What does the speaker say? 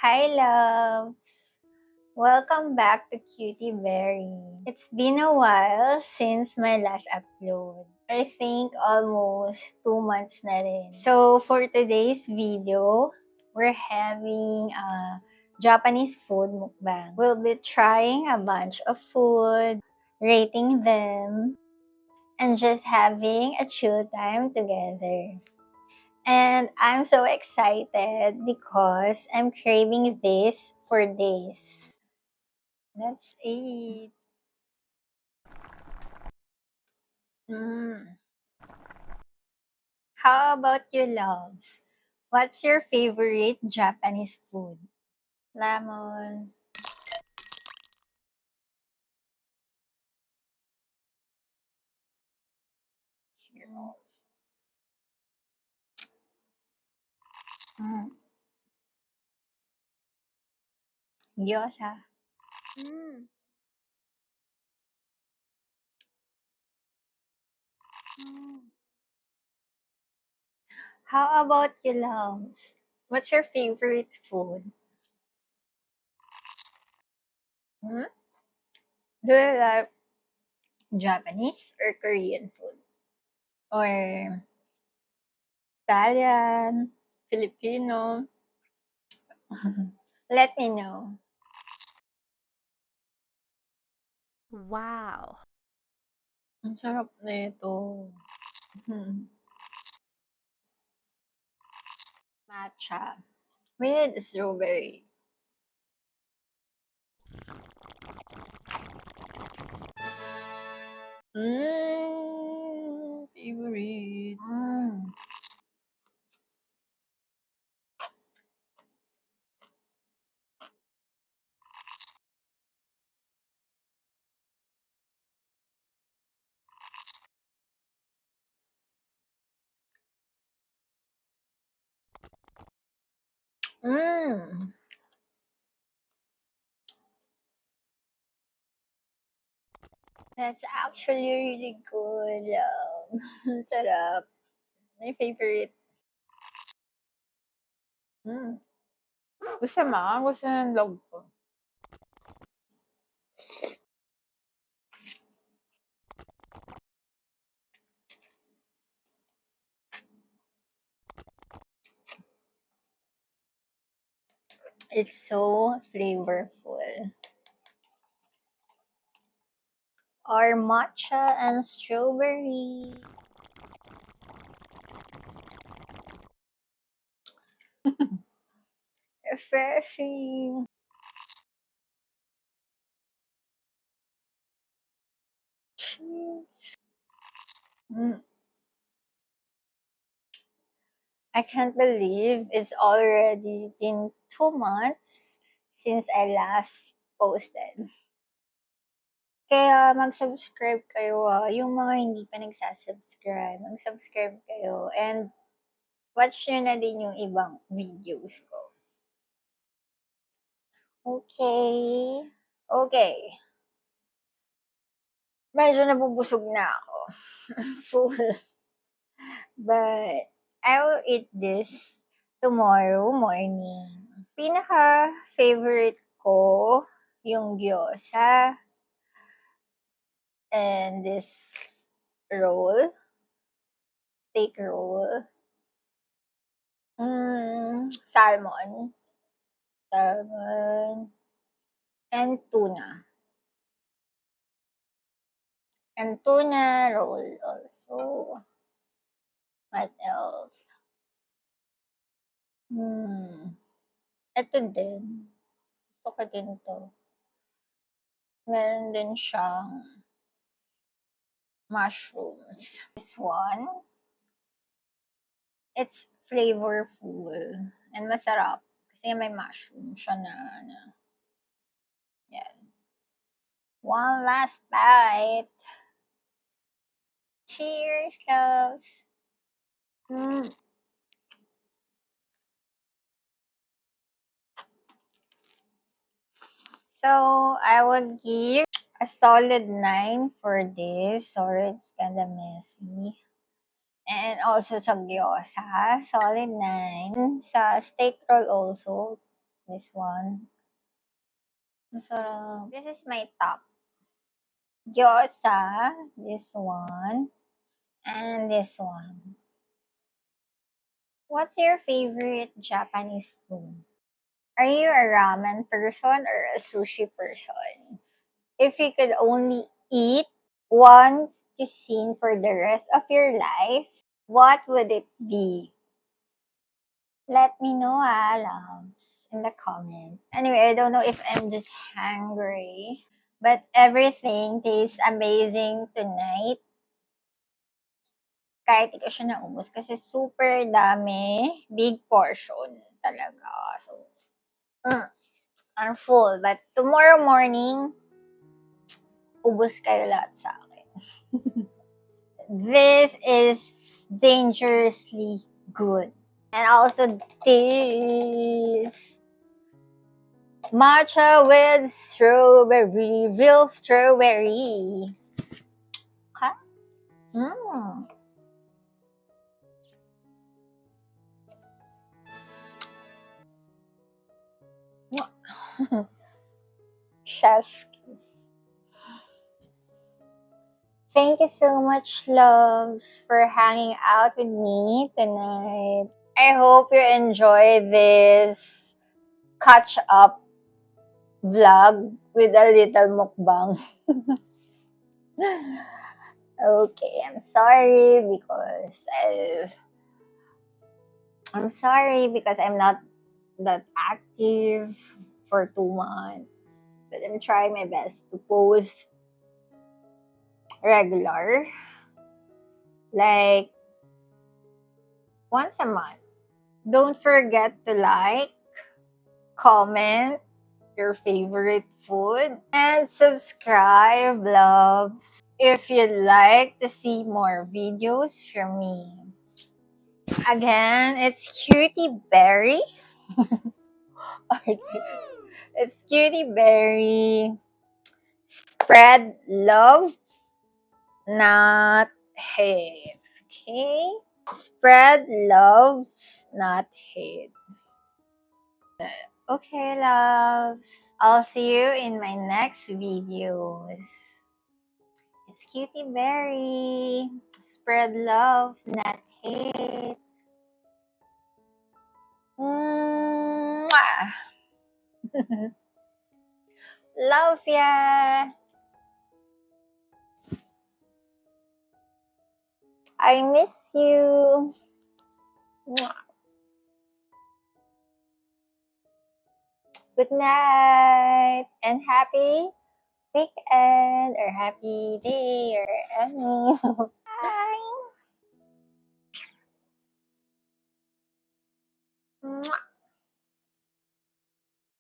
Hi, loves! Welcome back to Cutie Berry. It's been a while since my last upload. I think almost 2 months na rin. So, for today's video, we're having a Japanese food mukbang. We'll be trying a bunch of food, rating them, and just having a chill time together. And I'm so excited because I'm craving this for days. Let's eat. Mm. How about you, loves? What's your favorite Japanese food? Lemon. Cheers. Mm. Gyoza. Mm. Mm. How about you, loves? What's your favorite food? Hmm? Do you like Japanese or Korean food? Or Italian, Filipino? Let me know. Wow. Ang sarap nito. Hmm. Matcha with strawberry. Favorite. Mm. That's actually really good. Sarap. My favorite. Mm. Gusto mo? Gusto ng log ko. It's so flavorful. Or matcha and strawberry. Refreshing. Cheers. Mm. I can't believe it's already been 2 months since I last posted. Kaya mag-subscribe kayo, yung mga hindi pa nagsa-subscribe, mag-subscribe kayo and watch nyo na din yung ibang videos ko. Okay. Okay. Medyo nabubusog na ako. Full. But I will eat this tomorrow morning. Pinaka-favorite ko yung gyoza and this roll, steak roll. Salmon. Salmon and tuna. And tuna roll also. What else? Ito din. Gusto ko din 'to. Meron din siyang mushrooms. This one, it's flavorful and masarap kasi may mushroom siya na ano, yan. One last bite. Cheers, loves! Mm. So, I would give a solid 9 for this. Sorry, it's kinda messy. And also sa gyoza, solid 9. Sa steak roll also, This one. Masarap. This is my top. Gyoza. This one. And this one. What's your favorite Japanese food? Are you a ramen person or a sushi person? If you could only eat one cuisine for the rest of your life, what would it be? Let me know, loves, in the comments. Anyway, I don't know if I'm just hungry, but everything tastes amazing tonight. Kahit di ko siya naubos kasi super dami, big portion talaga. So, I'm full. But tomorrow morning, ubos kayo lahat sa akin. This is dangerously good. And also this matcha with strawberry, real strawberry. Huh? Mm. Chef, thank you so much, loves, for hanging out with me tonight. I hope you enjoy this catch up vlog with a little mukbang. Okay, I'm sorry because I'm not that active for 2 months. But I'm trying my best to post regular, like once a month. Don't forget to like, comment your favorite food, and subscribe, loves, if you'd like to see more videos from me. Again, it's Cutie Berry. It's Cutie Berry. Spread love, not hate. Okay? Spread love, not hate. Okay, loves. I'll see you in my next videos. It's Cutie Berry. Spread love, not hate. Mwah! Love ya! I miss you. Mwah! Good night and happy weekend or happy day or any. Bye. Mwah.